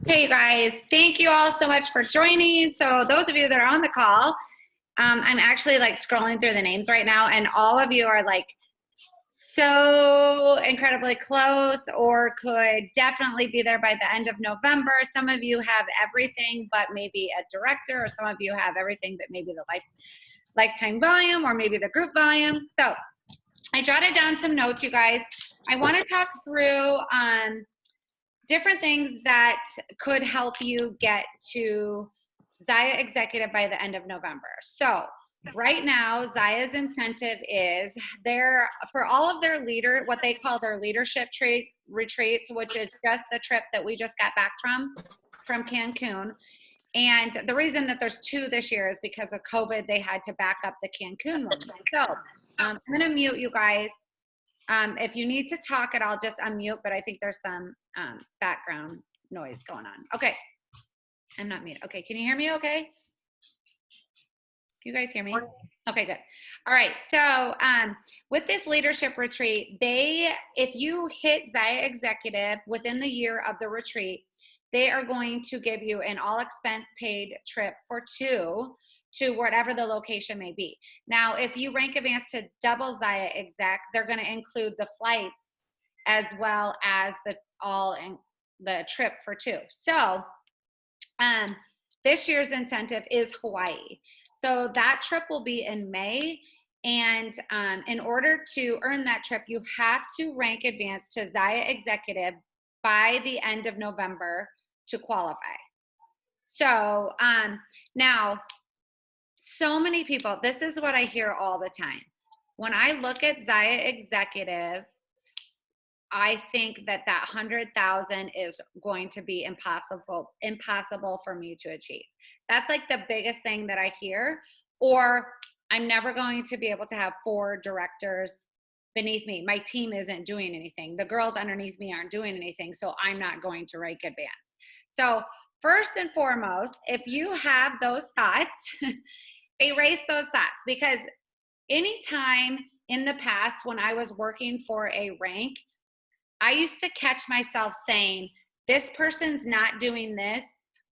Hey, you guys, thank you all so much for joining. So those of you that are on the call, I'm actually like scrolling through the names right now, and all of you are like so incredibly close or could definitely be there by the end of November. Some of you have everything but maybe a director, or some of you have everything but maybe the lifetime volume or maybe the group volume. So I jotted down some notes, you guys. I want to talk through different things that could help you get to Zaya Executive by the end of November. So right now, Zaya's incentive is there for all of their what they call their leadership retreats, which is just the trip that we just got back from Cancun. And the reason that there's two this year is because of COVID, they had to back up the Cancun one. So I'm going to mute you guys. If you need to talk it, I'll just unmute, but I think there's some background noise going on. Okay, I'm not muted. Okay, can you hear me okay? Can you guys hear me? Okay, good. All right, so with this leadership retreat, if you hit Zaya Executive within the year of the retreat, they are going to give you an all expense paid trip for two to whatever the location may be. Now, if you rank advance to double Zaya Exec, they're going to include the flights as well as the trip for two. So this year's incentive is Hawaii. So that trip will be in May. And in order to earn that trip, you have to rank advance to Zaya Executive by the end of November to qualify. So now, so many people, this is what I hear all the time. When I look at Zaya Executive, I think that 100,000 is going to be impossible for me to achieve. That's like the biggest thing that I hear. Or I'm never going to be able to have 4 directors beneath me. My team isn't doing anything. The girls underneath me aren't doing anything, so I'm not going to rank advance. So first and foremost, if you have those thoughts, erase those thoughts, because anytime in the past when I was working for a rank, I used to catch myself saying, this person's not doing this,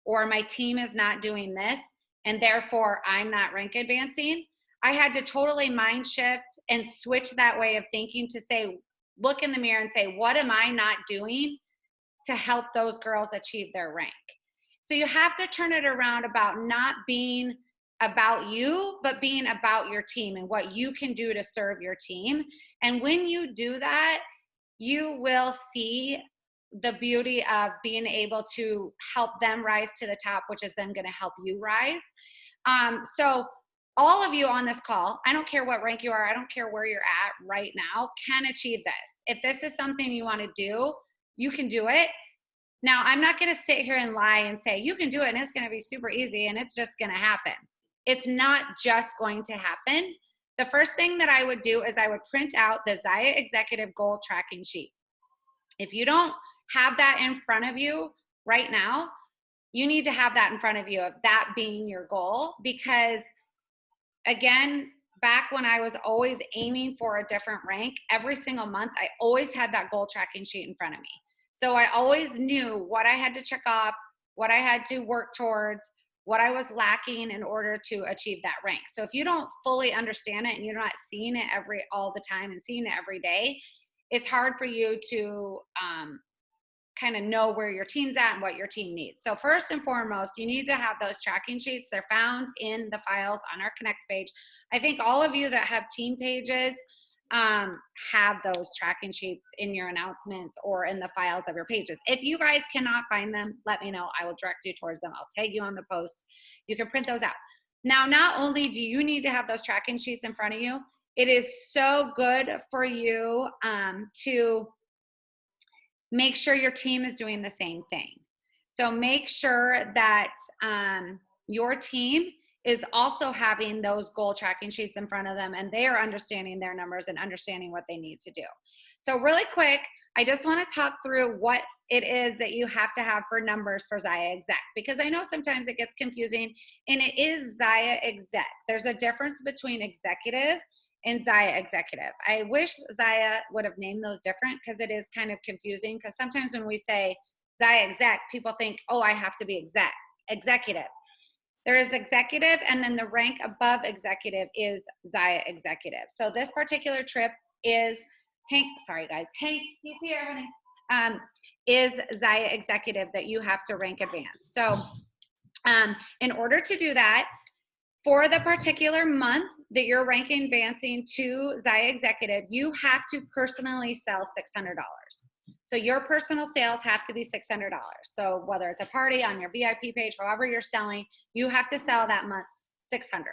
or my team is not doing this, and therefore I'm not rank advancing. I had to totally mind shift and switch that way of thinking to say, look in the mirror and say, what am I not doing to help those girls achieve their rank? So you have to turn it around about not being about you, but being about your team and what you can do to serve your team. And when you do that, you will see the beauty of being able to help them rise to the top, which is then going to help you rise. So all of you on this call, I don't care what rank you are, I don't care where you're at right now, can achieve this. If this is something you want to do, you can do it. Now, I'm not going to sit here and lie and say you can do it and it's going to be super easy and it's just going to happen. It's not just going to happen. The first thing that I would do is I would print out the Zaya Executive Goal Tracking Sheet. If you don't have that in front of you right now, you need to have that in front of you, of that being your goal. Because again, back when I was always aiming for a different rank, every single month, I always had that goal tracking sheet in front of me. So I always knew what I had to check off, what I had to work towards, what I was lacking in order to achieve that rank. So if you don't fully understand it and you're not seeing it all the time and seeing it every day, it's hard for you to kind of know where your team's at and what your team needs. So first and foremost, you need to have those tracking sheets. They're found in the files on our Connect page. I think all of you that have team pages have those tracking sheets in your announcements or in the files of your pages. If you guys cannot find them, let me know. I will direct you towards them. I'll tag you on the post. You can print those out. Now, not only do you need to have those tracking sheets in front of you, it is so good for you to make sure your team is doing the same thing. So make sure that your team is also having those goal tracking sheets in front of them and they are understanding their numbers and understanding what they need to do. So really quick, I just want to talk through what it is that you have to have for numbers for Zaya Exec, because I know sometimes it gets confusing, and it is Zaya Exec. There's a difference between executive and Zaya Executive. I wish Zaya would have named those different, because it is kind of confusing, because sometimes when we say Zaya exec, people think, oh, I have to be executive. There is executive, and then the rank above executive is Zaya executive. So this particular trip is Hank, sorry guys, Hank, he's here, honey, is Zaya executive that you have to rank advanced. So in order to do that, for the particular month that you're ranking advancing to Zaya executive, you have to personally sell $600. So your personal sales have to be $600. So whether it's a party on your VIP page, however you're selling, you have to sell that month $600.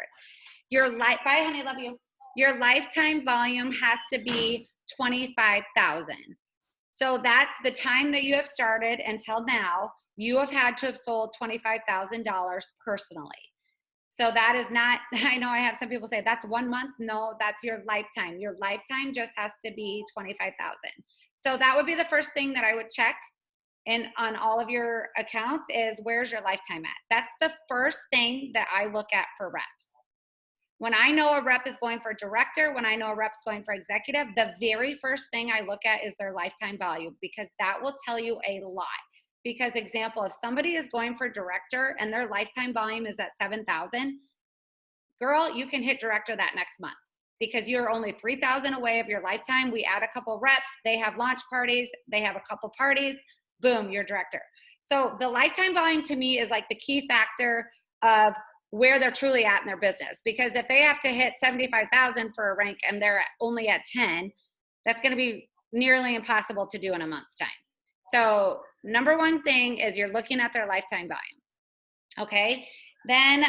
Bye honey, love you. Your lifetime volume has to be 25,000. So that's the time that you have started until now, you have had to have sold $25,000 personally. So that is not, I know I have some people say that's 1 month. No, that's your lifetime. Your lifetime just has to be 25,000. So that would be the first thing that I would check on all of your accounts is where's your lifetime at? That's the first thing that I look at for reps. When I know a rep is going for director, when I know a rep's going for executive, the very first thing I look at is their lifetime value, because that will tell you a lot. Because example, if somebody is going for director and their lifetime volume is at 7,000, girl, you can hit director that next month because you're only 3,000 away of your lifetime. We add a couple reps, they have launch parties, they have a couple parties, boom, you're director. So the lifetime volume to me is like the key factor of where they're truly at in their business. Because if they have to hit 75,000 for a rank and they're only at 10, that's going to be nearly impossible to do in a month's time. So number one thing is you're looking at their lifetime volume. Okay. Then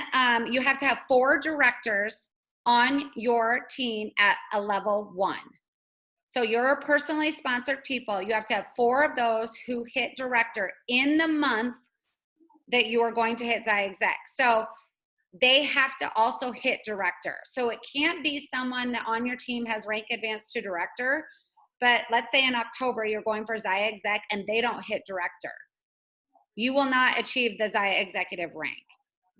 you have to have 4 directors on your team at a level 1. So your personally sponsored people, you have to have 4 of those who hit director in the month that you are going to hit Zaya exec. So they have to also hit director. So it can't be someone that on your team has rank advanced to director, but let's say in October you're going for Zaya exec and they don't hit director. You will not achieve the Zaya executive rank.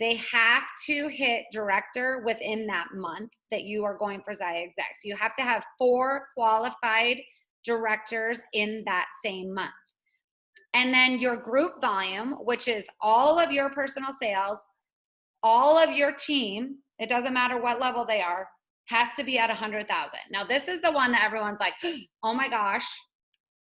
They have to hit director within that month that you are going for Zaya exec. So you have to have 4 qualified directors in that same month. And then your group volume, which is all of your personal sales, all of your team, it doesn't matter what level they are, has to be at 100,000. Now this is the one that everyone's like, oh my gosh,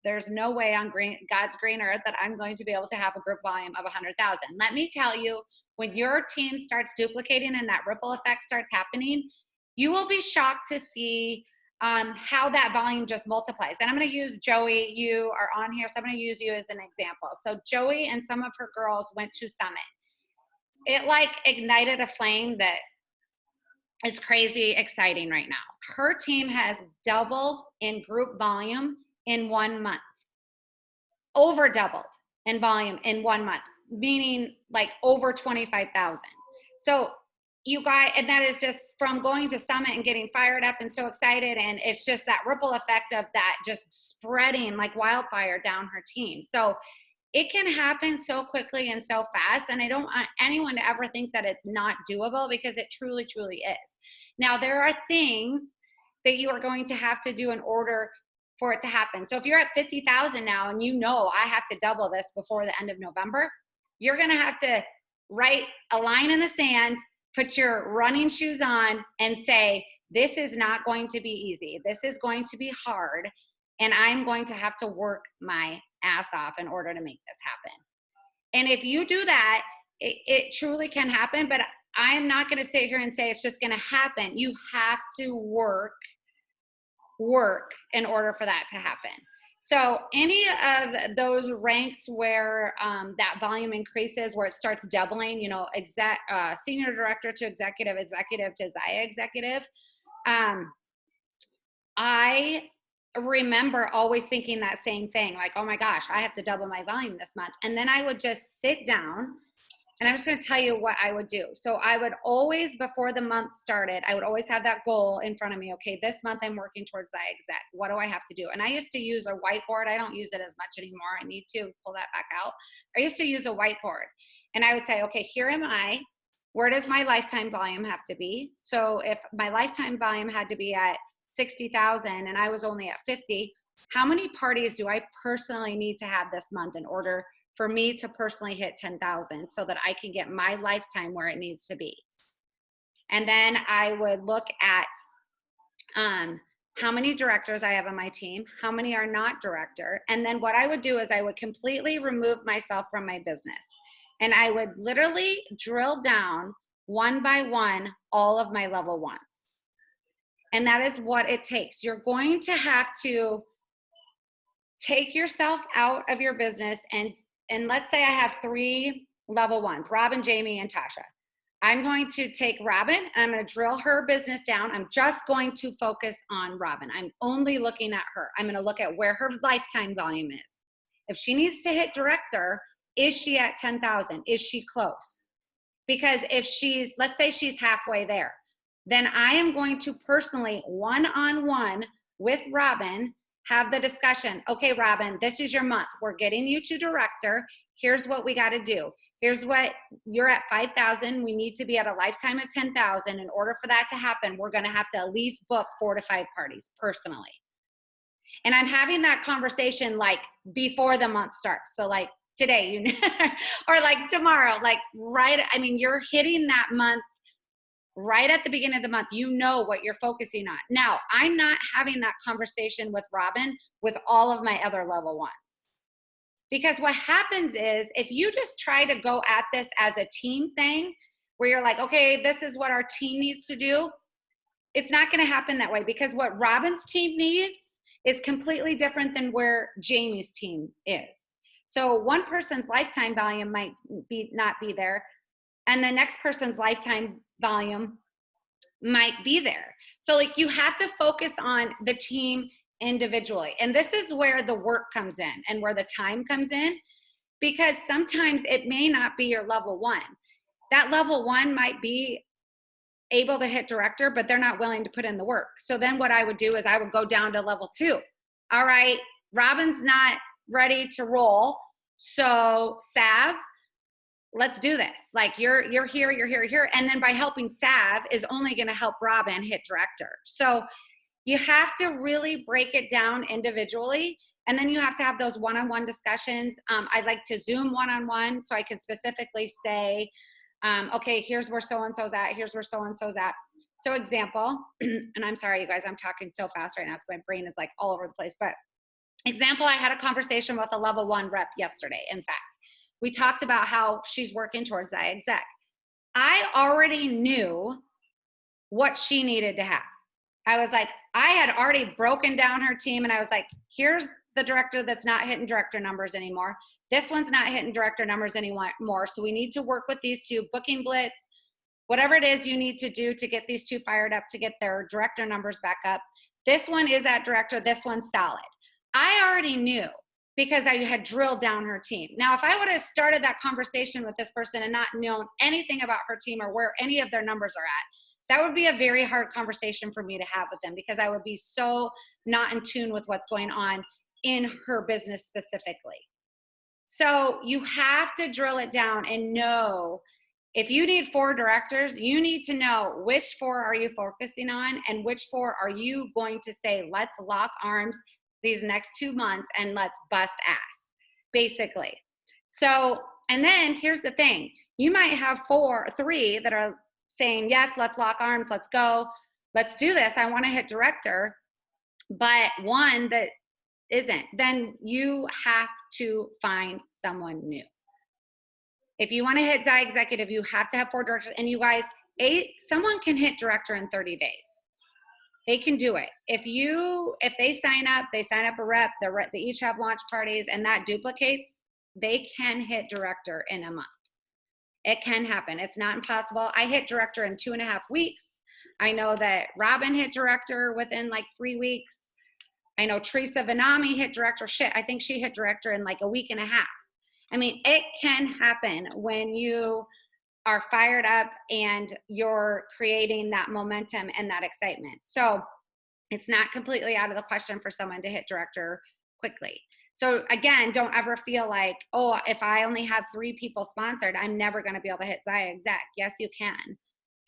there's no way on God's green earth that I'm going to be able to have a group volume of 100,000. Let me tell you, when your team starts duplicating and that ripple effect starts happening, you will be shocked to see how that volume just multiplies. And I'm going to use Joey. You are on here, so I'm going to use you as an example. So Joey and some of her girls went to Summit. It like ignited a flame that is crazy exciting right now. Her team has doubled in group volume in 1 month, over doubled in volume in 1 month, meaning like over 25,000. So you guys, and that is just from going to Summit and getting fired up and so excited. And it's just that ripple effect of that just spreading like wildfire down her team. So it can happen so quickly and so fast. And I don't want anyone to ever think that it's not doable, because it truly, truly is. Now, there are things that you are going to have to do in order for it to happen. So if you're at 50,000 now and you know I have to double this before the end of November, you're going to have to write a line in the sand, put your running shoes on and say, this is not going to be easy. This is going to be hard. And I'm going to have to work my ass off in order to make this happen. And if you do that, it truly can happen. But I am not going to sit here and say it's just going to happen. You have to work in order for that to happen. So any of those ranks where that volume increases, where it starts doubling, you know, senior director to executive, executive to Zaya executive, I remember always thinking that same thing, like, oh my gosh, I have to double my volume this month. And then I would just sit down, and I'm just going to tell you what I would do. So I would always, before the month started, I would always have that goal in front of me. Okay, this month I'm working towards Zaya exec. What do I have to do? And I used to use a whiteboard. I don't use it as much anymore. I need to pull that back out. I used to use a whiteboard, and I would say, okay, here am I. Where does my lifetime volume have to be? So if my lifetime volume had to be at 60,000 and I was only at 50, how many parties do I personally need to have this month in order for me to personally hit 10,000 so that I can get my lifetime where it needs to be. And then I would look at how many directors I have on my team, how many are not director. And then what I would do is I would completely remove myself from my business. And I would literally drill down one by one all of my level ones. And that is what it takes. You're going to have to take yourself out of your business, and let's say I have 3 level ones, Robin, Jamie, and Tasha. I'm going to take Robin and I'm going to drill her business down. I'm just going to focus on Robin. I'm only looking at her. I'm going to look at where her lifetime volume is. If she needs to hit director, is she at 10,000? Is she close? Because if let's say she's halfway there, then I am going to personally one-on-one with Robin have the discussion. Okay, Robin, this is your month. We're getting you to director. Here's what we got to do. Here's what you're at 5,000. We need to be at a lifetime of 10,000. In order for that to happen, we're going to have to at least book 4 to 5 parties personally. And I'm having that conversation like before the month starts. So like today, or like tomorrow, like you're hitting that month right at the beginning of the month. You know what you're focusing on. Now, I'm not having that conversation with Robin with all of my other level ones. Because what happens is if you just try to go at this as a team thing, where you're like, okay, this is what our team needs to do, it's not going to happen that way, because what Robin's team needs is completely different than where Jamie's team is. So one person's lifetime volume might not be there, and the next person's lifetime volume might be there. So like you have to focus on the team individually. And this is where the work comes in and where the time comes in, because sometimes it may not be your level one. That level one might be able to hit director, but they're not willing to put in the work. So then what I would do is I would go down to level 2. All right, Robin's not ready to roll. So Sav, let's do this. Like you're here, you're here, you're here. And then by helping Sav is only going to help Robin hit director. So you have to really break it down individually. And then you have to have those one-on-one discussions. I like to Zoom one-on-one so I can specifically say, okay, here's where so-and-so's at. Here's where so-and-so's at. So example, and I'm sorry, you guys, I'm talking so fast right now because my brain is like all over the place. But example, I had a conversation with a level 1 rep yesterday. In fact, we talked about how she's working towards that exec. I already knew what she needed to have. I was like, I had already broken down her team, and I was like, here's the director that's not hitting director numbers anymore. This one's not hitting director numbers anymore. So we need to work with these 2, booking blitz, whatever it is you need to do to get these 2 fired up to get their director numbers back up. This one is at director, this one's solid. I already knew because I had drilled down her team. Now, if I would have started that conversation with this person and not known anything about her team or where any of their numbers are at, that would be a very hard conversation for me to have with them, because I would be so not in tune with what's going on in her business specifically. So you have to drill it down and know, if you need 4 directors, you need to know which 4 are you focusing on and which 4 are you going to say, let's lock arms these next 2 months and let's bust ass, basically. So, and then here's the thing. You might have 3 that are saying, yes, let's lock arms, let's go, let's do this, I want to hit director, but 1 that isn't. Then you have to find someone new. If you want to hit Xi Executive, you have to have 4 directors. And you guys, someone can hit director in 30 days. They can do it. If they sign up a rep, they each have launch parties, and that duplicates, they can hit director in a month. It can happen. It's not impossible. I hit director in 2.5 weeks. I know that Robin hit director within like 3 weeks. I know Teresa Vanami hit director. I think she hit director in like a week and a half. I mean, it can happen when you are fired up and you're creating that momentum and that excitement. So it's not completely out of the question for someone to hit director quickly. So again, don't ever feel like, oh, if I only have 3 people sponsored, I'm never going to be able to hit Xi Exec. Yes, you can.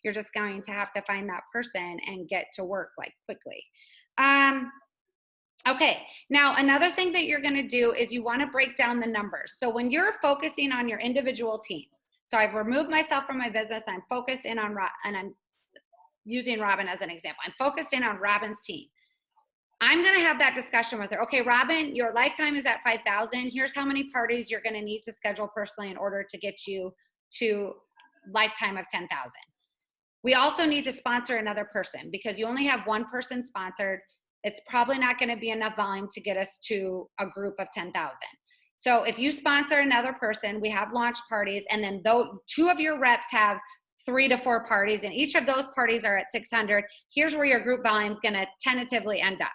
You're just going to have to find that person and get to work like quickly. Okay, now another thing that you're going to do is you want to break down the numbers. So when you're focusing on your individual team, so I've removed myself from my business, I'm focused in on, and I'm using Robin as an example. I'm focused in on Robin's team. I'm going to have that discussion with her. Okay, Robin, your lifetime is at 5,000. Here's how many parties you're going to need to schedule personally in order to get you to lifetime of 10,000. We also need to sponsor another person because you only have one person sponsored. It's probably not going to be enough volume to get us to a group of 10,000. So if you sponsor another person, we have launch parties, and then two of your reps have 3 to 4 parties, and each of those parties are at 600. Here's where your group volume is going to tentatively end up.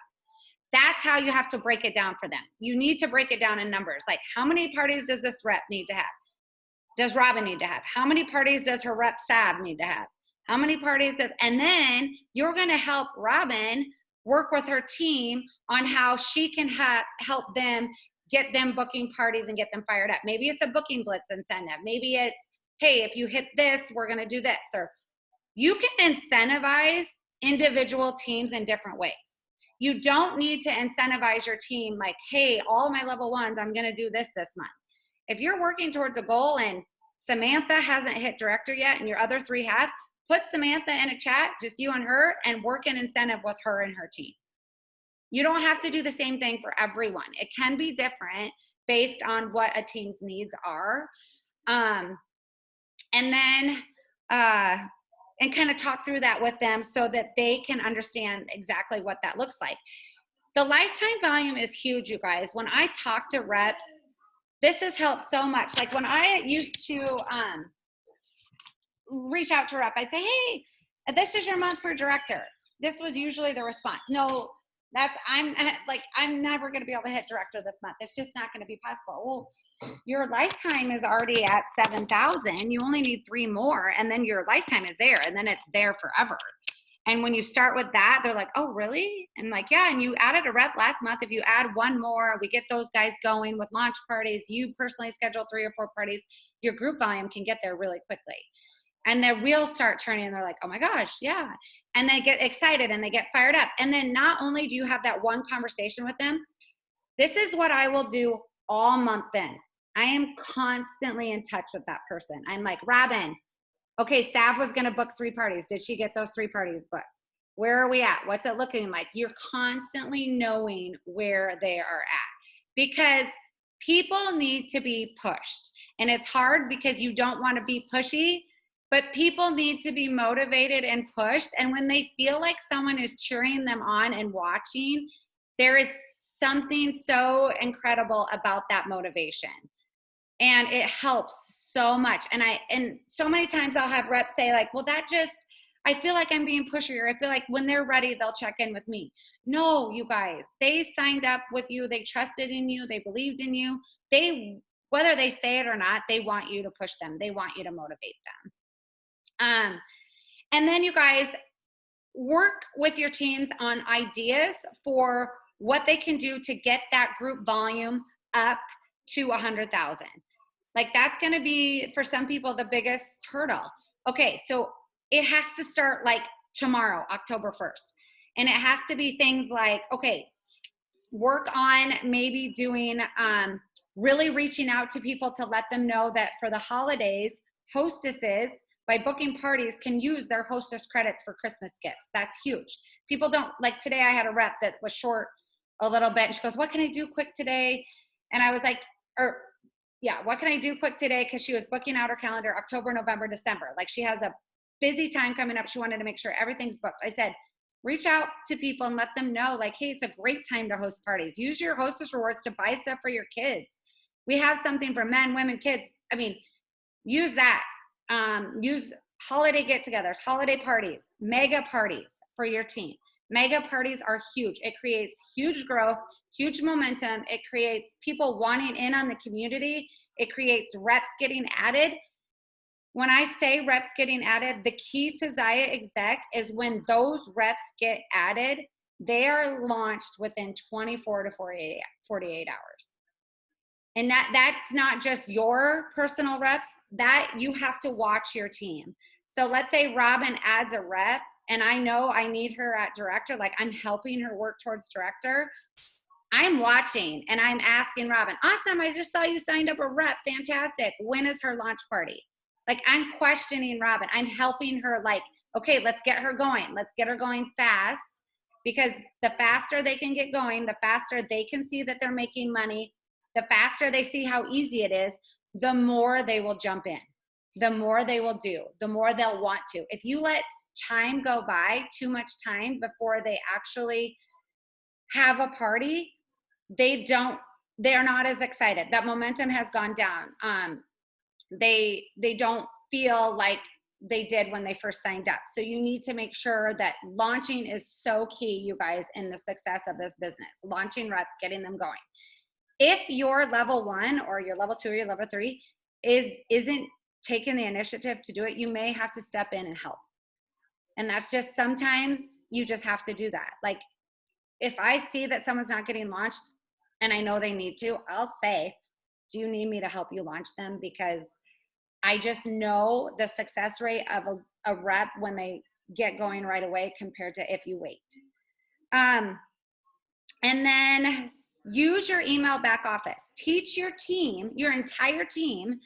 That's how you have to break it down for them. You need to break it down in numbers. Like, how many parties does this rep need to have? Does Robin need to have? How many parties does her rep Sav need to have? How many parties does, and then you're going to help Robin work with her team on how she can help them get them booking parties and get them fired up. Maybe it's a booking blitz incentive. Maybe it's, hey, if you hit this, we're going to do this. Or you can incentivize individual teams in different ways. You don't need to incentivize your team like, hey, all my level ones, I'm going to do this month. If you're working towards a goal and Samantha hasn't hit director yet and your other 3 have, put Samantha in a chat, just you and her, and work an incentive with her and her team. You don't have to do the same thing for everyone. It can be different based on what a team's needs are. And then, and kind of talk through that with them so that they can understand exactly what that looks like. The lifetime volume is huge, you guys. When I talk to reps, this has helped so much. Like when I used to reach out to a rep, I'd say, hey, this is your month for director. This was usually the response. No, I'm never going to be able to hit director this month. It's just not going to be possible. Well, your lifetime is already at 7,000. You only need 3 more, and then your lifetime is there, and then it's there forever. And when you start with that, they're like, oh, really? And like, yeah, and you added a rep last month. If you add 1 more, we get those guys going with launch parties. You personally schedule 3 or 4 parties. Your group volume can get there really quickly. And their wheels start turning and they're like, oh my gosh, yeah. And they get excited and they get fired up. And then not only do you have that one conversation with them, this is what I will do all month then. I am constantly in touch with that person. I'm like, Robin, okay, Sav was going to book 3 parties. Did she get those 3 parties booked? Where are we at? What's it looking like? You're constantly knowing where they are at because people need to be pushed. And it's hard because you don't want to be pushy, but people need to be motivated and pushed. And when they feel like someone is cheering them on and watching, there is something so incredible about that motivation. And it helps so much. And so many times I'll have reps say like, well, I feel like I'm being pushy, or I feel like when they're ready, they'll check in with me. No, you guys, they signed up with you. They trusted in you. They believed in you. Whether they say it or not, they want you to push them. They want you to motivate them. And then you guys work with your teams on ideas for what they can do to get that group volume up to 100,000. Like that's going to be for some people the biggest hurdle. Okay, so it has to start like tomorrow, October 1st. And it has to be things like, okay, work on maybe doing really reaching out to people to let them know that for the holidays, hostesses by booking parties can use their hostess credits for Christmas gifts. That's huge. People don't, like today I had a rep that was short a little bit and she goes, what can I do quick today? And I was like, what can I do quick today? Because she was booking out her calendar October, November, December. Like she has a busy time coming up. She wanted to make sure everything's booked. I said, reach out to people and let them know like, hey, it's a great time to host parties. Use your hostess rewards to buy stuff for your kids. We have something for men, women, kids. I mean, use that. Use holiday get-togethers, holiday parties, mega parties for your team. Mega parties are huge. It creates huge growth, huge momentum. It creates people wanting in on the community. It creates reps getting added. When I say reps getting added, the key to Zaya Exec is when those reps get added, they are launched within 24 to 48 hours. And that's not just your personal reps, that you have to watch your team. So let's say Robin adds a rep and I know I need her at director, like I'm helping her work towards director. I'm watching and I'm asking Robin, awesome, I just saw you signed up a rep, fantastic. When is her launch party? Like, I'm questioning Robin. I'm helping her, like, okay, let's get her going. Let's get her going fast, because the faster they can get going, the faster they can see that they're making money, the faster they see how easy it is, the more they will jump in, the more they will do, the more they'll want to. If you let time go by, too much time before they actually have a party, they're not as excited. That momentum has gone down. They don't feel like they did when they first signed up. So you need to make sure that launching is so key, you guys, in the success of this business. Launching reps, getting them going. If your level 1 or your level 2 or your level 3 isn't taking the initiative to do it, you may have to step in and help. And that's just, sometimes you just have to do that. Like, if I see that someone's not getting launched and I know they need to, I'll say, do you need me to help you launch them? Because I just know the success rate of a rep when they get going right away compared to if you wait. And then use your email back office. Teach your team, your entire team,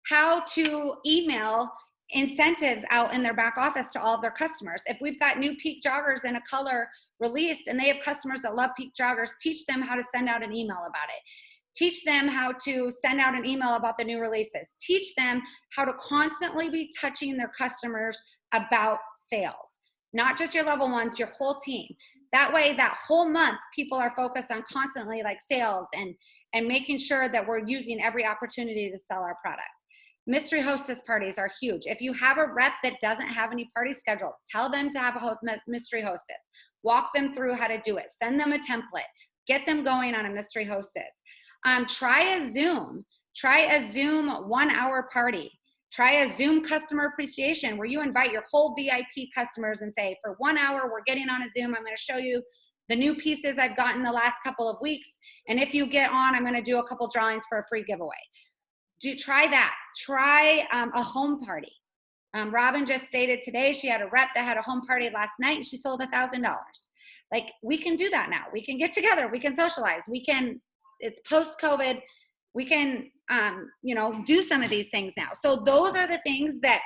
how to email incentives out in their back office to all of their customers. If we've got new peak joggers in a color released and they have customers that love peak joggers, teach them how to send out an email about it. Teach them how to send out an email about the new releases. Teach them how to constantly be touching their customers about sales, not just your level 1s, your whole team. That way, that whole month, people are focused on constantly like sales and making sure that we're using every opportunity to sell our product. Mystery hostess parties are huge. If you have a rep that doesn't have any parties scheduled, tell them to have a mystery hostess. Walk them through how to do it. Send them a template. Get them going on a mystery hostess. Try a Zoom 1-hour party. Try a Zoom customer appreciation where you invite your whole VIP customers and say, for 1 hour, we're getting on a Zoom. I'm going to show you the new pieces I've gotten the last couple of weeks. And if you get on, I'm going to do a couple drawings for a free giveaway. Try that. Try a home party. Robin just stated today she had a rep that had a home party last night and she sold $1,000. Like, we can do that now. We can get together. We can socialize. It's post-COVID. We can, do some of these things now. So those are the things that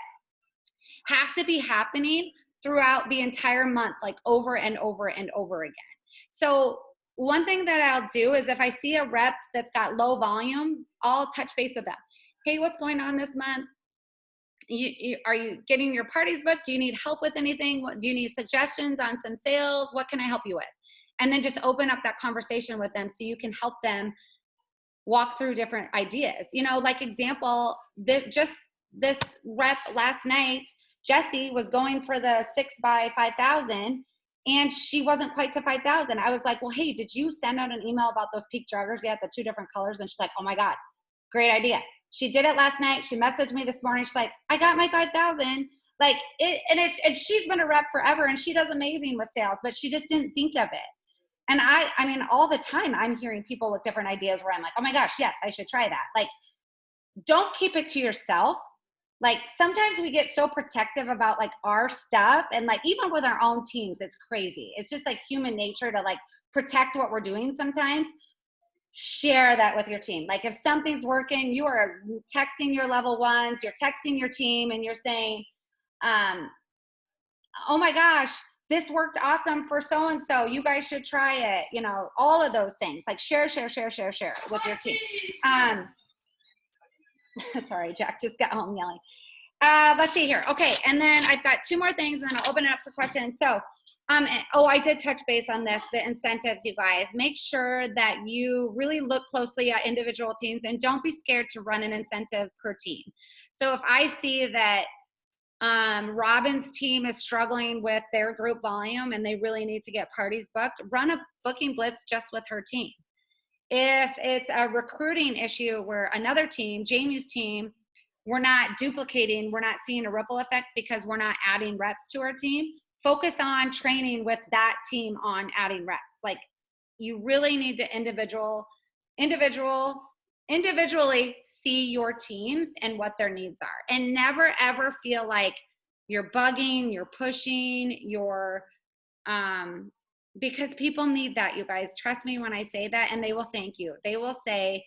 have to be happening throughout the entire month, like over and over and over again. So one thing that I'll do is if I see a rep that's got low volume, I'll touch base with them. Hey, what's going on this month? Are you getting your parties booked? Do you need help with anything? Do you need suggestions on some sales? What can I help you with? And then just open up that conversation with them so you can help them walk through different ideas. Like example, this rep last night, Jessie was going for the 6 by 5,000 and she wasn't quite to 5,000. I was like, well, hey, did you send out an email about those peak joggers yet? The 2 different colors? And she's like, oh my God, great idea. She did it last night. She messaged me this morning. She's like, I got my 5,000. Like and she's been a rep forever and she does amazing with sales, but she just didn't think of it. And I mean, all the time I'm hearing people with different ideas where I'm like, oh my gosh, yes, I should try that. Like, don't keep it to yourself. Like, sometimes we get so protective about like our stuff, and like even with our own teams, it's crazy. It's just like human nature to like protect what we're doing sometimes. Share that with your team. Like, if something's working, you are texting your level 1s, you're texting your team and you're saying, oh my gosh, this worked awesome for so-and-so. You guys should try it. All of those things. Like, share with your team. Sorry, Jack just got home yelling. Let's see here. Okay, and then I've got 2 more things and then I'll open it up for questions. So, I did touch base on this, the incentives, you guys. Make sure that you really look closely at individual teams and don't be scared to run an incentive per team. So if I see that Robin's team is struggling with their group volume and they really need to get parties booked, run a booking blitz just with her team. If it's a recruiting issue where another team, Jamie's team, we're not duplicating, we're not seeing a ripple effect because we're not adding reps to our team, focus on training with that team on adding reps. Like, you really need to individually see your teams and what their needs are, and never ever feel like you're bugging, you're pushing, you're because people need that, you guys. Trust me when I say that, and they will thank you. They will say,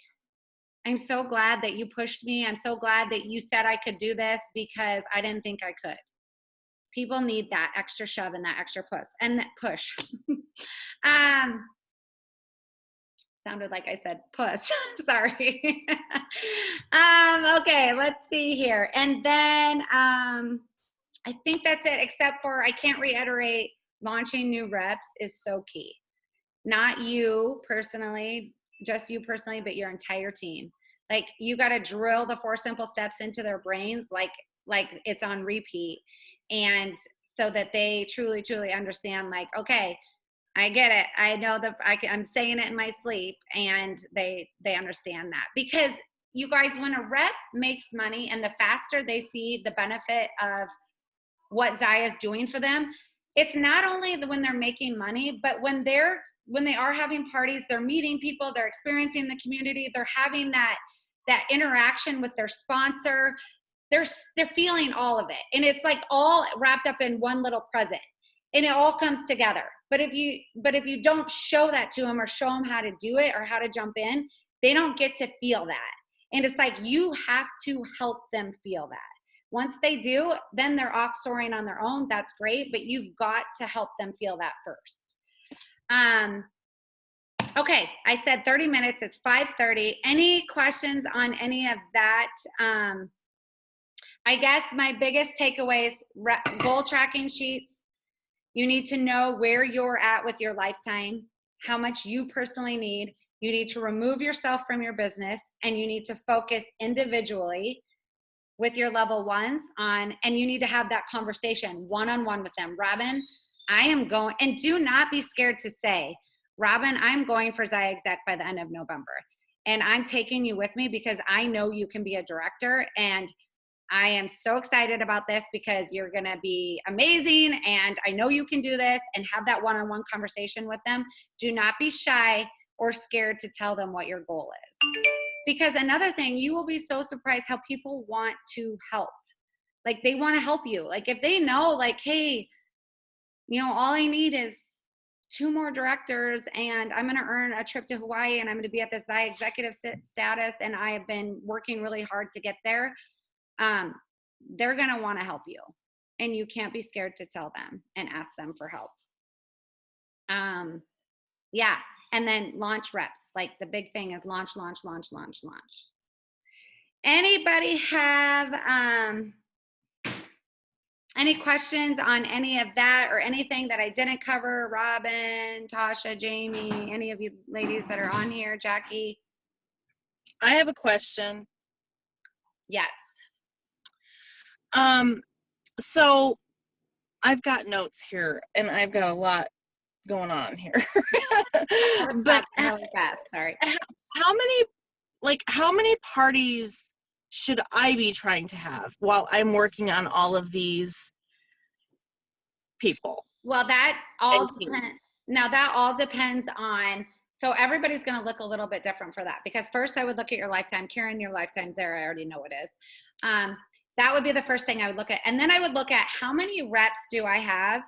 I'm so glad that you pushed me. I'm so glad that you said I could do this because I didn't think I could. People need that extra shove and that extra push and that push. Sounded like I said puss. Sorry. Okay, let's see here. And then I think that's it, except for I can't reiterate, launching new reps is so key. Not you personally, just you personally, but your entire team. Like you got to drill the 4 simple steps into their brains like it's on repeat, and so that they truly understand, like, okay, I get it. I know that I'm saying it in my sleep, and they understand that. Because you guys, when a rep makes money and the faster they see the benefit of what Zaya is doing for them, it's not only when they're making money, but when they are having parties, they're meeting people, they're experiencing the community, they're having that interaction with their sponsor. They're feeling all of it, and it's like all wrapped up in one little present, and it all comes together. But if you don't show that to them or show them how to do it or how to jump in, they don't get to feel that. And it's like you have to help them feel that. Once they do, then they're off soaring on their own. That's great, but you've got to help them feel that first. Okay, I said 30 minutes. It's 5:30. Any questions on any of that? I guess my biggest takeaways: goal tracking sheets. You need to know where you're at with your lifetime, how much you personally need. You need to remove yourself from your business, and you need to focus individually with your level ones on, and you need to have that conversation one-on-one with them. Robin, I am going, and do not be scared to say, Robin, I'm going for Zaya Exec by the end of November. And I'm taking you with me because I know you can be a director, and I am so excited about this because you're going to be amazing. And I know you can do this, and have that one-on-one conversation with them. Do not be shy or scared to tell them what your goal is. Because another thing, you will be so surprised how people want to help. Like they want to help you. Like if they know, like, hey, all I need is 2 more directors, and I'm going to earn a trip to Hawaii, and I'm going to be at this Zaya executive status, and I have been working really hard to get there. They're going to want to help you, and you can't be scared to tell them and ask them for help. Yeah. And then launch reps. Like the big thing is launch. Anybody have any questions on any of that or anything that I didn't cover? Robin, Tasha, Jamie, any of you ladies that are on here, Jackie? I have a question. Yes. So I've got notes here, and I've got a lot going on here. But really fast. Sorry. How many parties should I be trying to have while I'm working on all of these people? Well, that all depends. Now that all depends on, so everybody's going to look a little bit different for that, because first I would look at your lifetime. Karen, your lifetime's there. I already know it is. That would be the first thing I would look at. And then I would look at how many reps do I have?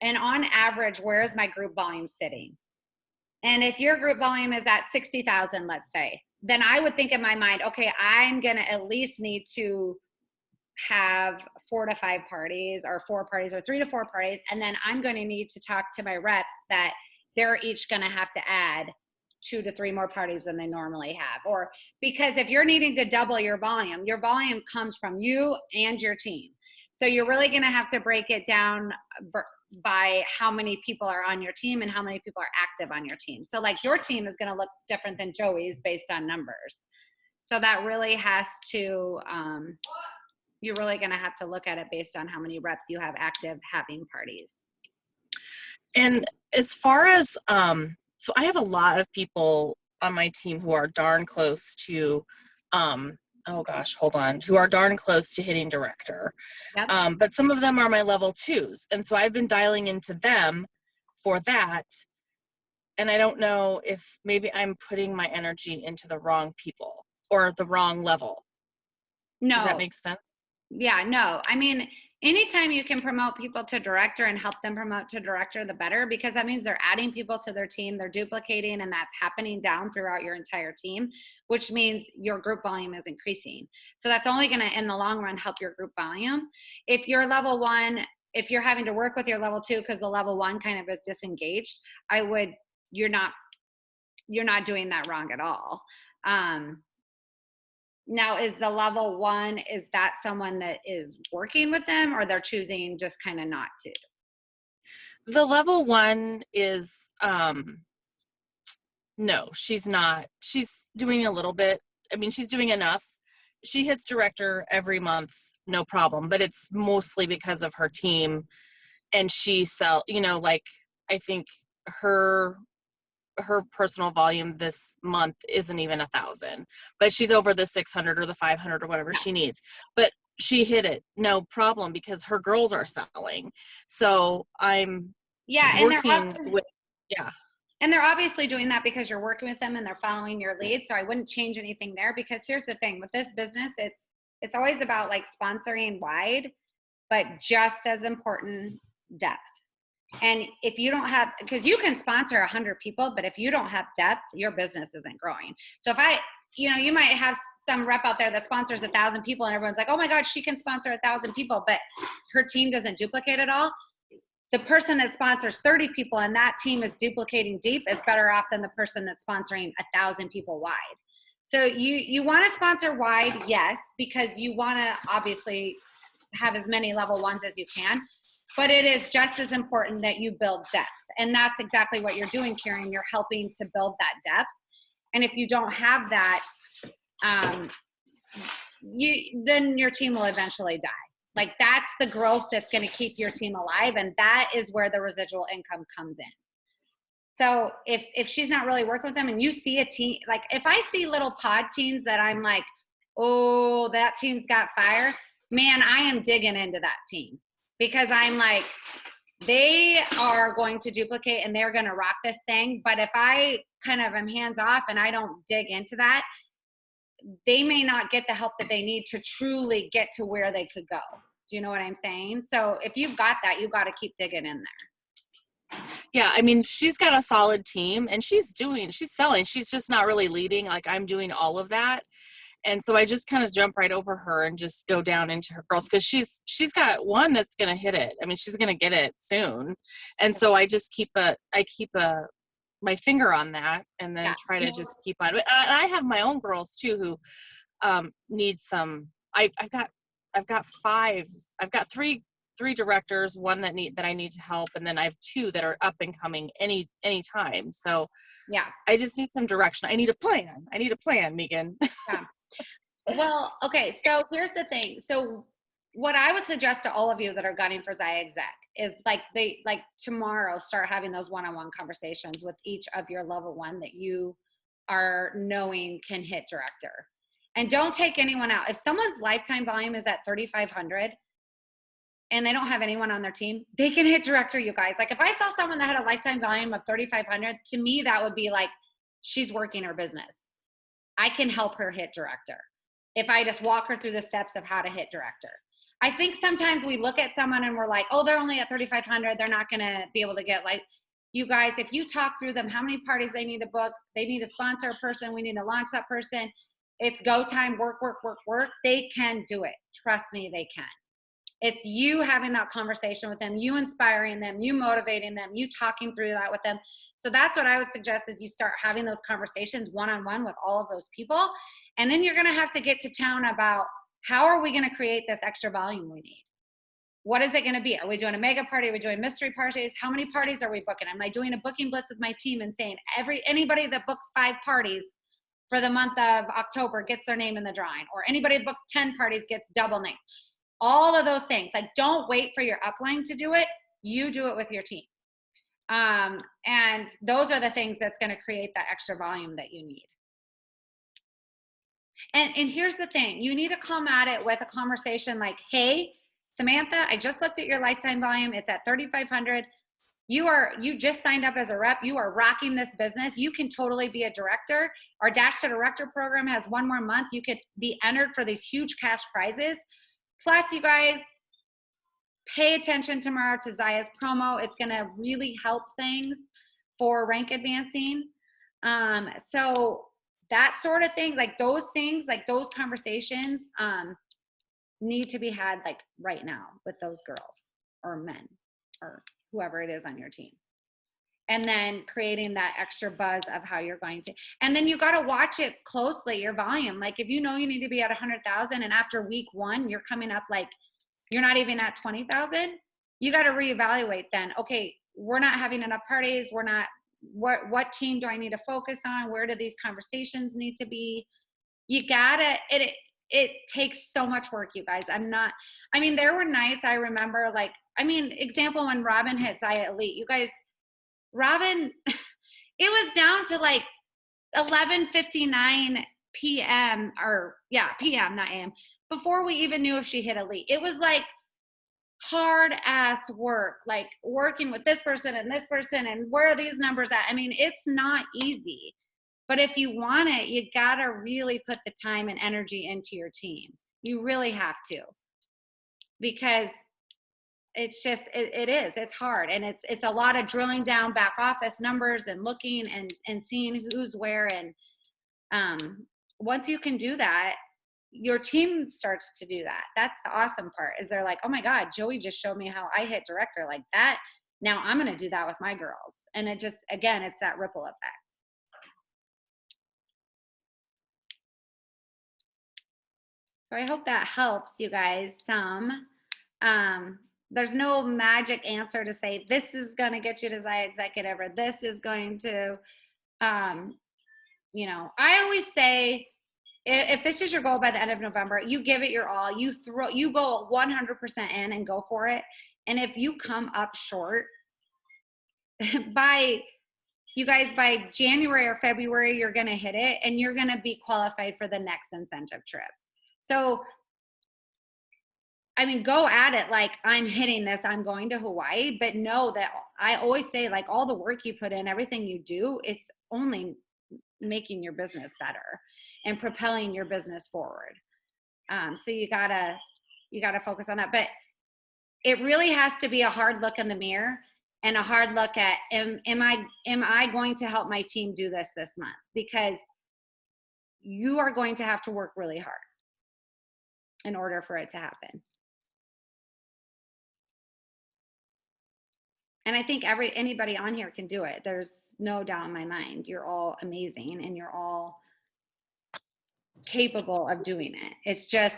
And on average, where is my group volume sitting? And if your group volume is at 60,000, let's say, then I would think in my mind, okay, I'm going to at least need to have 4 to 5 parties, or 4 parties, or 3 to 4 parties. And then I'm going to need to talk to my reps that they're each going to have to add 2 to 3 more parties than they normally have. Or because if you're needing to double your volume comes from you and your team. So you're really going to have to break it down by how many people are on your team and how many people are active on your team. So like your team is going to look different than Joey's based on numbers. So that really has to, you're really going to have to look at it based on how many reps you have active having parties. And as far as, so I have a lot of people on my team who are darn close to, oh gosh, hold on, who are darn close to hitting director. Yep. But some of them are my level 2s. And so I've been dialing into them for that. And I don't know if maybe I'm putting my energy into the wrong people or the wrong level. No. Does that make sense? Yeah, no. I mean, Anytime you can promote people to director and help them promote to director, the better, because that means they're adding people to their team, they're duplicating, and that's happening down throughout your entire team, which means your group volume is increasing. So that's only going to, in the long run, help your group volume. If you're level one, if you're having to work with your level two because the level one kind of is disengaged, you're not doing that wrong at all. Now, is the level one, is that someone that is working with them, or they're choosing just kind of not to? The level one is, no, she's not. She's doing a little bit. I mean, she's doing enough. She hits director every month, no problem, but it's mostly because of her team. And she like, I think her personal volume this month isn't even 1,000, but she's over the 600 or the 500 or whatever she needs. But she hit it, no problem, because her girls are selling. So I'm working with, and they're obviously doing that because you're working with them and they're following your lead. So I wouldn't change anything there, because here's the thing with this business, it's always about like sponsoring wide, but just as important, depth. And if you don't have, because you can sponsor 100 people, but if you don't have depth, your business isn't growing. So if you might have some rep out there that sponsors 1,000 people and everyone's like, oh my God, she can sponsor 1,000 people, but her team doesn't duplicate at all. The person that sponsors 30 people and that team is duplicating deep is better off than the person that's sponsoring 1,000 people wide. So you want to sponsor wide, yes, because you want to obviously have as many level ones as you can. But it is just as important that you build depth. And that's exactly what you're doing, Karen. You're helping to build that depth. And if you don't have that, then your team will eventually die. Like, that's the growth that's going to keep your team alive. And that is where the residual income comes in. So if she's not really working with them, and you see a team, like if I see little pod teams that I'm like, oh, that team's got fire, man, I am digging into that team. Because I'm like, they are going to duplicate and they're going to rock this thing. But if I kind of am hands off and I don't dig into that, they may not get the help that they need to truly get to where they could go. Do you know what I'm saying? So if you've got that, you've got to keep digging in there. Yeah, I mean, she's got a solid team and she's selling. She's just not really leading. Like, I'm doing all of that. And so I just kind of jump right over her and just go down into her girls, because she's got one that's going to hit it. I mean, she's going to get it soon. And so I just keep my finger on that, and then try to just keep on. But I have my own girls too who need some. I've got three directors, one that I need to help, and then I have two that are up and coming any time. So yeah, I just need some direction. I need a plan, Megan. Yeah. Well, okay, so here's the thing. So what I would suggest to all of you that are gunning for Zia Exec is like tomorrow start having those one-on-one conversations with each of your level one that you are knowing can hit director. And don't take anyone out. If someone's lifetime volume is at 3,500 and they don't have anyone on their team, they can hit director, you guys. Like, if I saw someone that had a lifetime volume of 3,500, to me, that would be like, she's working her business. I can help her hit director if I just walk her through the steps of how to hit director. I think sometimes we look at someone and we're like, oh, they're only at 3,500. They're not going to be able to get, like, you guys, if you talk through them, how many parties they need to book, they need to sponsor a person, we need to launch that person. It's go time, work. They can do it. Trust me, they can. It's you having that conversation with them, you inspiring them, you motivating them, you talking through that with them. So that's what I would suggest, is you start having those conversations one-on-one with all of those people. And then you're going to have to get to town about, how are we going to create this extra volume we need? What is it going to be? Are we doing a mega party? Are we doing mystery parties? How many parties are we booking? Am I doing a booking blitz with my team and saying anybody that books 5 parties for the month of October gets their name in the drawing, or anybody that books 10 parties gets double name? All of those things. Like, don't wait for your upline to do it. You do it with your team. And those are the things that's going to create that extra volume that you need. And here's the thing. You need to come at it with a conversation like, hey, Samantha, I just looked at your lifetime volume. It's at 3,500. You just signed up as a rep. You are rocking this business. You can totally be a director. Our Dash to Director program has 1 more month. You could be entered for these huge cash prizes. Plus, you guys, pay attention tomorrow to Zaya's promo. It's going to really help things for rank advancing. So that sort of thing, like those things, like those conversations, need to be had like right now with those girls or men or whoever it is on your team. And then creating that extra buzz of how you're going to, and then you got to watch it closely, your volume. Like if you know you need to be at 100,000 and after week 1, you're coming up like, you're not even at 20,000, you got to reevaluate then. Okay, we're not having enough parties. We're not, what team do I need to focus on? Where do these conversations need to be? You gotta, it takes so much work, you guys. I mean, there were nights I remember like, I mean, example when Robin hit Zaya Elite, you guys, Robin, it was down to like 11:59 p.m. or yeah, p.m. not a.m. before we even knew if she hit Elite. It was like hard ass work, like working with this person and where are these numbers at? I mean, it's not easy. But if you want it, you gotta really put the time and energy into your team. You really have to, because it's just it's hard, and it's a lot of drilling down back office numbers and looking and seeing who's where. And once you can do that, your team starts to do that. That's the awesome part, is they're like, oh my God, Joey just showed me how I hit director like that. Now I'm gonna do that with my girls. And it just, again, it's that ripple effect. So I hope that helps you guys some. There's no magic answer to say this is going to get you to Zaya Executive or this is going to, you know, I always say if this is your goal by the end of November, you give it your all. You go 100% in and go for it. And if you come up short by January or February, you're going to hit it and you're going to be qualified for the next incentive trip. So, I mean, go at it like I'm hitting this, I'm going to Hawaii, but know that I always say, like, all the work you put in, everything you do, it's only making your business better and propelling your business forward. So you gotta focus on that. But it really has to be a hard look in the mirror and a hard look at, am I going to help my team do this month? Because you are going to have to work really hard in order for it to happen. And I think anybody on here can do it. There's no doubt in my mind. You're all amazing and you're all capable of doing it. It's just,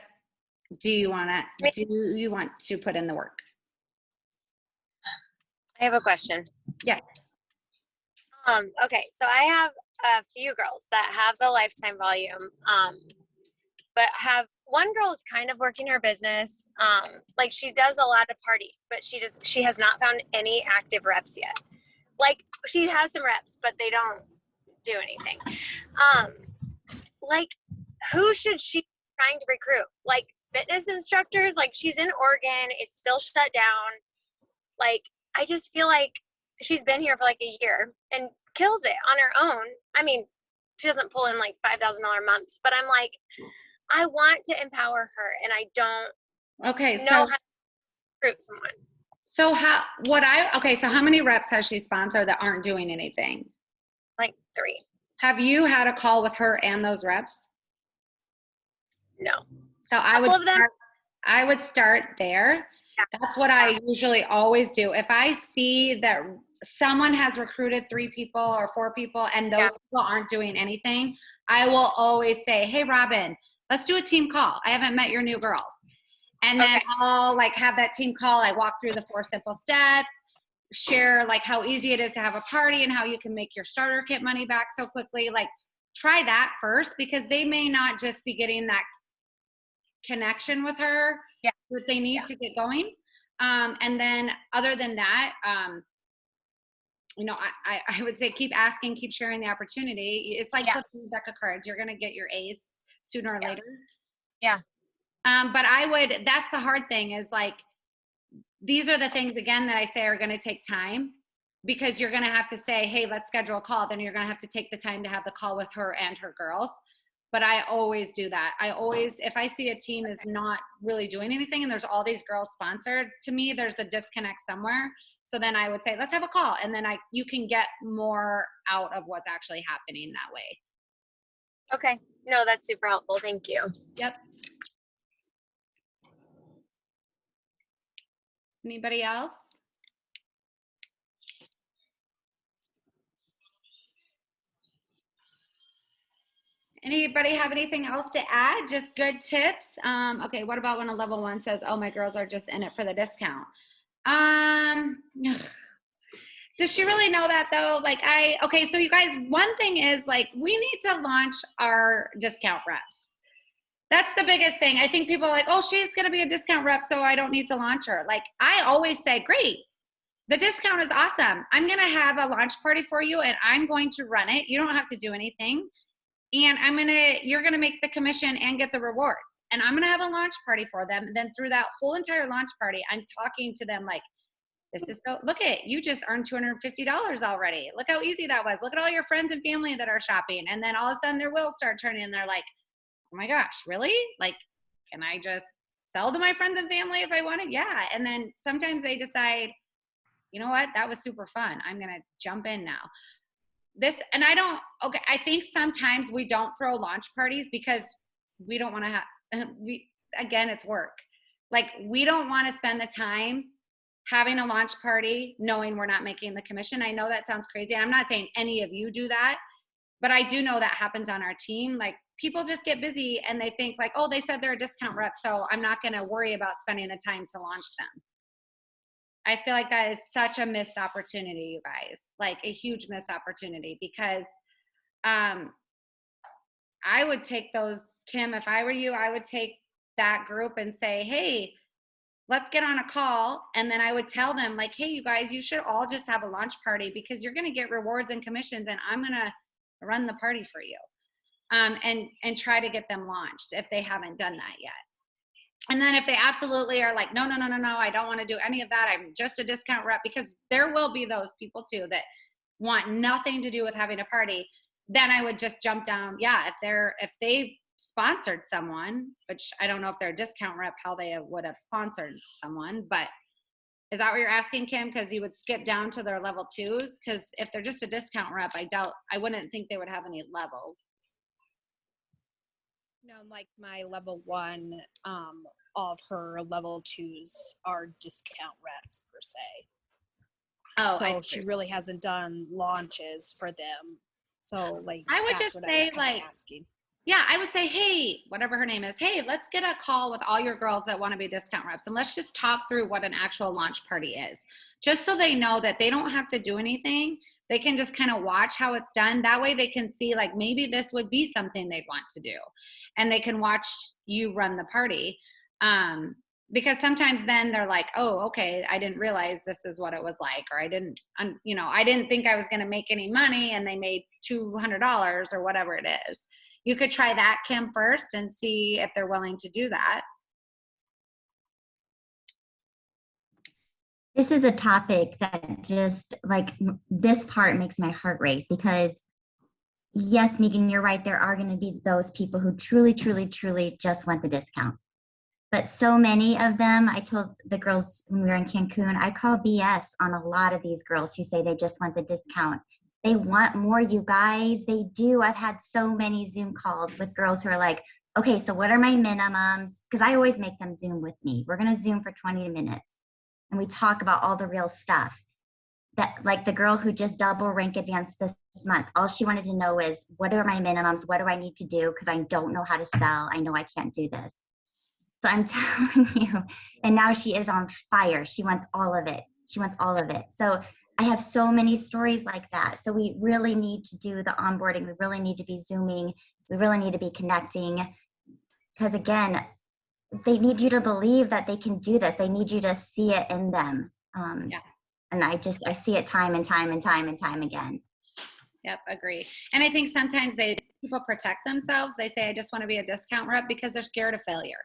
do you want to put in the work? I have a question. Yeah. Okay, so I have a few girls that have the lifetime volume, but one girl is kind of working her business. Like she does a lot of parties, but she has not found any active reps yet. Like she has some reps, but they don't do anything. Like who should she be trying to recruit? Like fitness instructors? Like she's in Oregon, it's still shut down. Like I just feel like she's been here for like a year and kills it on her own. I mean, she doesn't pull in like $5,000 months, but I'm like, I want to empower her and I don't know how to recruit someone. So how many reps has she sponsored that aren't doing anything? Like 3. Have you had a call with her and those reps? No. So I would start there. Yeah. That's what I usually always do. If I see that someone has recruited 3 people or 4 people and those people aren't doing anything, I will always say, hey, Robin, let's do a team call. I haven't met your new girls. And then I'll like have that team call. I walk through the 4 simple steps, share like how easy it is to have a party and how you can make your starter kit money back so quickly. Like try that first, because they may not just be getting that connection with her that they need to get going. And then other than that, you know, I would say keep asking, keep sharing the opportunity. It's like flipping a deck of cards. You're going to get your ace sooner or later. Yeah. But that's the hard thing, is like, these are the things again that I say are going to take time, because you're going to have to say, hey, let's schedule a call. Then you're going to have to take the time to have the call with her and her girls. but I always do that. I always, if I see a team is not really doing anything and there's all these girls sponsored, to me, there's a disconnect somewhere. So then I would say, let's have a call. And then you can get more out of what's actually happening that way. Okay. No, that's super helpful. Thank you. Yep. Anybody else? Anybody have anything else to add? Just good tips. Okay, what about when a level 1 says, oh, my girls are just in it for the discount? Does she really know that though? Okay, so you guys, one thing is like, we need to launch our discount reps. That's the biggest thing. I think people are like, oh, she's going to be a discount rep, so I don't need to launch her. Like, I always say, great. The discount is awesome. I'm going to have a launch party for you and I'm going to run it. You don't have to do anything. And you're going to make the commission and get the rewards. And I'm going to have a launch party for them. And then through that whole entire launch party, I'm talking to them like, look at, you just earned $250 already. Look how easy that was. Look at all your friends and family that are shopping. And then all of a sudden their wheels start turning and they're like, oh my gosh, really? Like, can I just sell to my friends and family if I wanted? Yeah. And then sometimes they decide, you know what? That was super fun. I'm going to jump in now. I think sometimes we don't throw launch parties because we don't want to again, it's work. Like, we don't want to spend the time having a launch party knowing we're not making the commission. I know that sounds crazy. I'm not saying any of you do that, but I do know that happens on our team. Like, people just get busy and they think like, oh, they said they're a discount rep, so I'm not going to worry about spending the time to launch them. I feel like that is such a missed opportunity, you guys, like a huge missed opportunity, because I would take those, Kim, if I were you, I would take that group and say, hey, let's get on a call. And then I would tell them like, hey, you guys, you should all just have a launch party because you're going to get rewards and commissions and I'm going to run the party for you. And try to get them launched if they haven't done that yet. And then if they absolutely are like, no, I don't want to do any of that. I'm just a discount rep, because there will be those people too that want nothing to do with having a party. Then I would just jump down. Yeah. If they sponsored someone, which I don't know if they're a discount rep, how they would have sponsored someone, but is that what you're asking, Kim? Because you would skip down to their level 2s? Because if they're just a discount rep, I wouldn't think they would have any levels. No, like my level 1, all of her level 2s are discount reps per se. Oh, so she really hasn't done launches for them. So like, I would just say like, asking. Yeah, I would say, hey, whatever her name is, hey, let's get a call with all your girls that want to be discount reps and let's just talk through what an actual launch party is. Just so they know that they don't have to do anything. They can just kind of watch how it's done. That way they can see like, maybe this would be something they'd want to do. And they can watch you run the party. Because sometimes then they're like, oh, okay, I didn't realize this is what it was like. Or I didn't think I was going to make any money and they made $200 or whatever it is. You could try that, Kim, first and see if they're willing to do that. This is a topic that just like this part makes my heart race, because yes, Megan, you're right. There are going to be those people who truly, truly, truly just want the discount. But so many of them, I told the girls when we were in Cancun, I call BS on a lot of these girls who say they just want the discount. They want more, you guys. They do. I've had so many Zoom calls with girls who are like, okay, so what are my minimums? Because I always make them Zoom with me. We're going to Zoom for 20 minutes. And we talk about all the real stuff. That, like the girl who just double rank advanced this month, all she wanted to know is, what are my minimums? What do I need to do? Because I don't know how to sell. I know I can't do this. So I'm telling you, and now she is on fire. She wants all of it. She wants all of it. So I have so many stories like that. So we really need to do the onboarding. We really need to be Zooming. We really need to be connecting. Because again, they need you to believe that they can do this. They need you to see it in them. Yeah. And I see it time and time and time and time again. Yep, agree. And I think sometimes people protect themselves. They say, I just want to be a discount rep because they're scared of failure.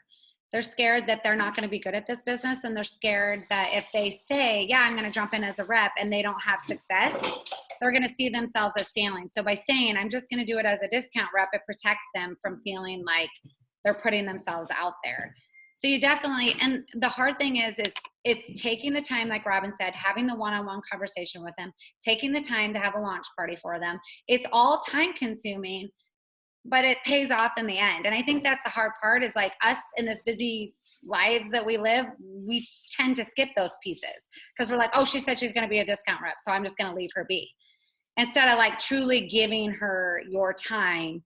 They're scared that they're not going to be good at this business, and they're scared that if they say, yeah, I'm going to jump in as a rep, and they don't have success, they're going to see themselves as failing. So by saying, I'm just going to do it as a discount rep, it protects them from feeling like they're putting themselves out there. So you definitely, and the hard thing is it's taking the time, like Robin said, having the one-on-one conversation with them, taking the time to have a launch party for them. It's all time consuming, but it pays off in the end. And I think that's the hard part, is like us in this busy lives that we live, we just tend to skip those pieces because we're like, oh, she said she's going to be a discount rep, so I'm just going to leave her be. Instead of like truly giving her your time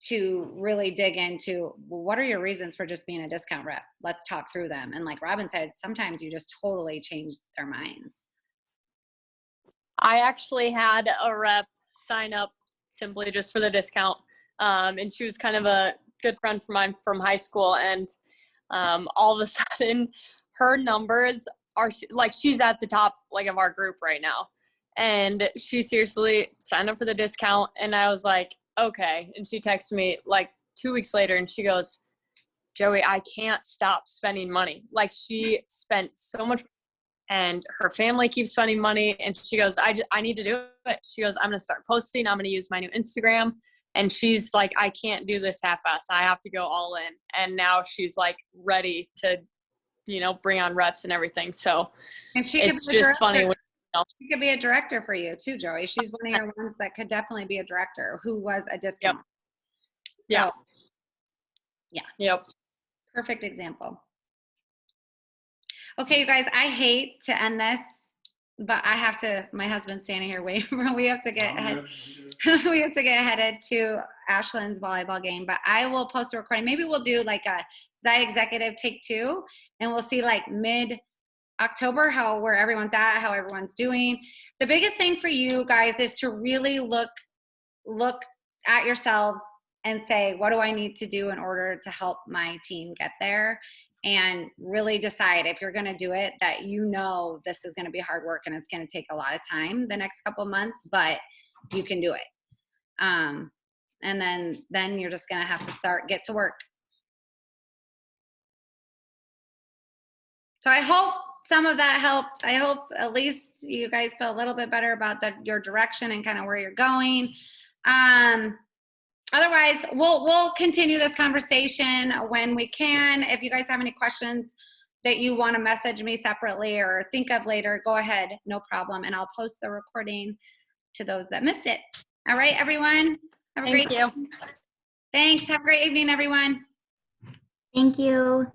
to really dig into, well, what are your reasons for just being a discount rep? Let's talk through them. And like Robin said, sometimes you just totally change their minds. I actually had a rep sign up simply just for the discount. And she was kind of a good friend of mine from high school. And all of a sudden her numbers are like, she's at the top like of our group right now. And she seriously signed up for the discount. And I was like, okay. And she texted me like 2 weeks later and she goes, Joey, I can't stop spending money. Like, she spent so much and her family keeps spending money. And she goes, I need to do it. She goes, I'm going to start posting. I'm going to use my new Instagram. And she's like, I can't do this half-ass. I have to go all in. And now she's like ready to, you know, bring on reps and everything. So And she it's could be a just funny. director. She could be a director for you too, Joey. She's one of your ones that could definitely be a director who was a discount. Yeah. So, yeah. Yep. Perfect example. Okay, you guys, I hate to end this, but I have to, my husband's standing here waiting for, we have to get we have to get headed to Ashland's volleyball game, but I will post a recording. Maybe we'll do like a Zai Executive Take 2, and we'll see like mid-October where everyone's at, how everyone's doing. The biggest thing for you guys is to really look at yourselves and say, what do I need to do in order to help my team get there? And really decide, if you're going to do it, that you know this is going to be hard work and it's going to take a lot of time the next couple months, but you can do it. And then you're just going to have to get to work. So I hope some of that helped. I hope at least you guys feel a little bit better about your direction and kind of where you're going. Otherwise, we'll continue this conversation when we can. If you guys have any questions that you want to message me separately or think of later, go ahead, no problem. And I'll post the recording to those that missed it. All right, everyone. Have a great Thank you. Thanks. Have a great evening, everyone. Thank you.